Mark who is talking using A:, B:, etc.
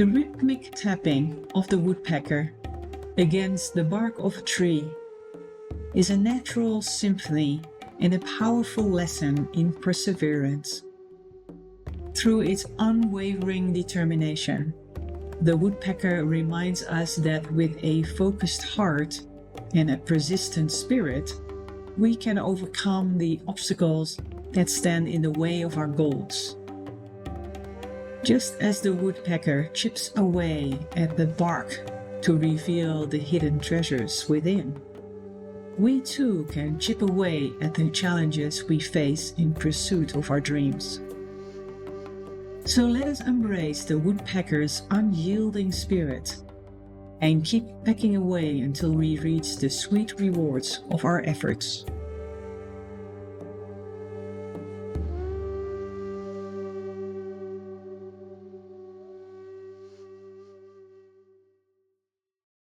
A: The rhythmic tapping of the woodpecker against the bark of a tree is a natural symphony and a powerful lesson in perseverance. Through its unwavering determination, the woodpecker reminds us that with a focused heart and a persistent spirit, we can overcome the obstacles that stand in the way of our goals. Just as the woodpecker chips away at the bark to reveal the hidden treasures within, we too can chip away at the challenges we face in pursuit of our dreams. So let us embrace the woodpecker's unyielding spirit and keep pecking away until we reach the sweet rewards of our efforts.